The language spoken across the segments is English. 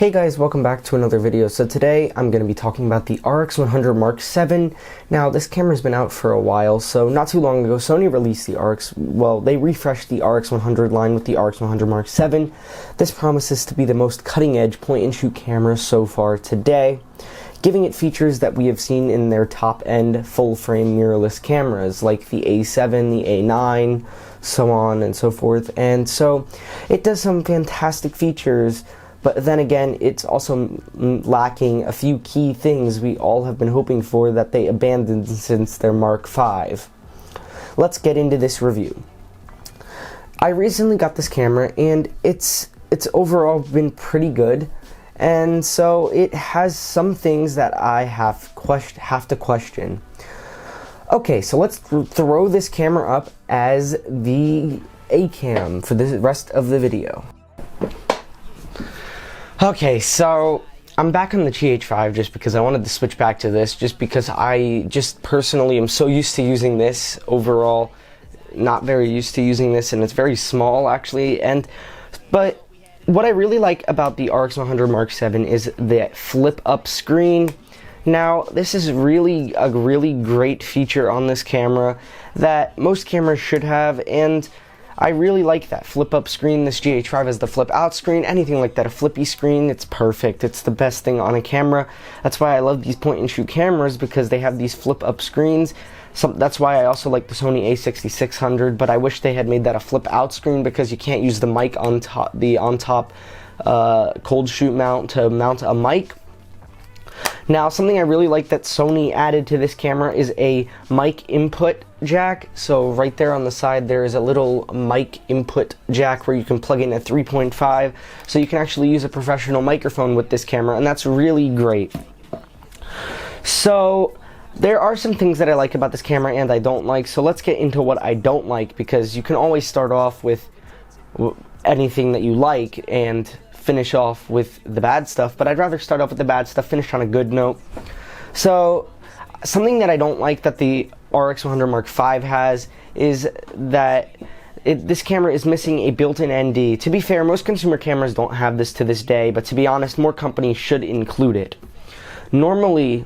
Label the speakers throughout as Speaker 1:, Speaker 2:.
Speaker 1: Hey guys, welcome back to another video. So today I'm going to be talking about the RX100 Mark VII. Now this camera's been out for a while, so not too long ago Sony released they refreshed the RX100 line with the RX100 Mark VII. This promises to be the most cutting-edge point-and-shoot camera so far today, giving it features that we have seen in their top-end full-frame mirrorless cameras like the A7, the A9, so on and so forth. And so it does some fantastic features, but then again, it's also lacking a few key things we all have been hoping for that they abandoned since their Mark V. Let's get into this review. I recently got this camera and it's overall been pretty good, and so it has some things that I have to question. Okay, so let's throw this camera up as the A-cam for the rest of the video. Okay, so I'm back on the GH5 just because I wanted to switch back to this, just because I just personally am so used to using this overall, not very used to using this, and it's very small actually. But what I really like about the RX100 Mark VII is the flip up screen. Now this is really a really great feature on this camera that most cameras should have, and I really like that flip up screen. This GH5 has the flip out screen, anything like that, a flippy screen, it's perfect. It's the best thing on a camera. That's why I love these point and shoot cameras, because they have these flip up screens. That's why I also like the Sony a6600, but I wish they had made that a flip out screen, because you can't use the mic on top, cold shoot mount to mount a mic. Now, something I really like that Sony added to this camera is a mic input jack. So right there on the side there is a little mic input jack where you can plug in a 3.5, so you can actually use a professional microphone with this camera, and that's really great. So there are some things that I like about this camera and I don't like, so let's get into what I don't like, because you can always start off with anything that you like and finish off with the bad stuff, but I'd rather start off with the bad stuff, finish on a good note. So something that I don't like that the RX100 Mark V has is that this camera is missing a built-in ND. To be fair, most consumer cameras don't have this to this day, but to be honest, more companies should include it. Normally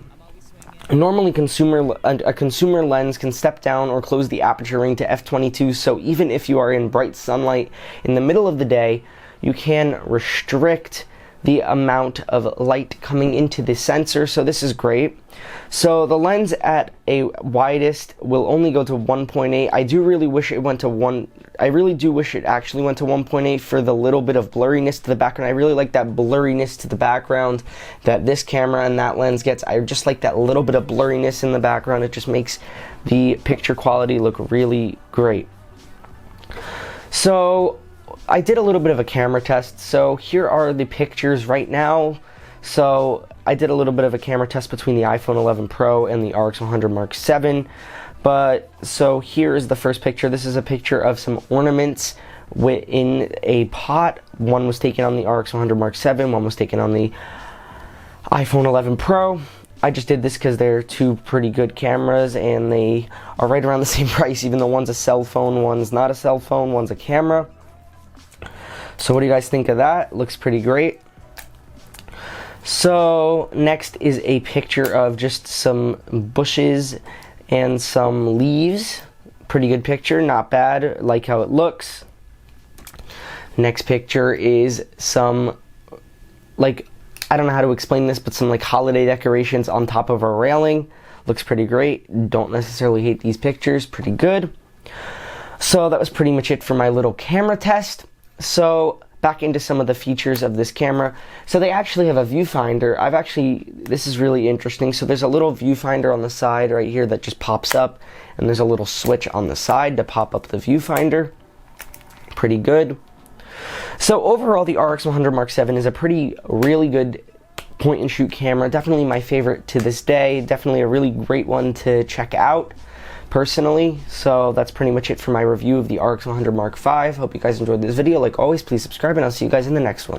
Speaker 1: a consumer lens can step down or close the aperture ring to f/22, so even if you are in bright sunlight in the middle of the day, you can restrict the amount of light coming into the sensor, so this is great. So the lens at a widest will only go to 1.8. I do really wish it went to 1. I really do wish it actually went to 1.8 for the little bit of blurriness to the background. I really like that blurriness to the background that this camera and that lens gets. I just like that little bit of blurriness in the background. It just makes the picture quality look really great. So I did a little bit of a camera test, so here are the pictures right now. So I did a little bit of a camera test between the iPhone 11 Pro and the RX100 Mark VII. So here is the first picture. This is a picture of some ornaments in a pot. One was taken on the RX100 Mark VII, one was taken on the iPhone 11 Pro. I just did this because they're two pretty good cameras and they are right around the same price, even though one's a cell phone, one's not a cell phone, one's a camera. So what do you guys think of that? Looks pretty great. So next is a picture of just some bushes and some leaves. Pretty good picture, not bad, like how it looks. Next picture is some, like, I don't know how to explain this, but some like holiday decorations on top of a railing. Looks pretty great. Don't necessarily hate these pictures, pretty good. So that was pretty much it for my little camera test. So back into some of the features of this camera. So they actually have a viewfinder. This is really interesting. So there's a little viewfinder on the side right here that just pops up, and there's a little switch on the side to pop up the viewfinder. Pretty good. So overall, the RX100 Mark VII is a really good point and shoot camera. Definitely my favorite to this day. Definitely a really great one to check out personally. So that's pretty much it for my review of the RX100 Mark V. Hope you guys enjoyed this video. Like always, please subscribe, and I'll see you guys in the next one.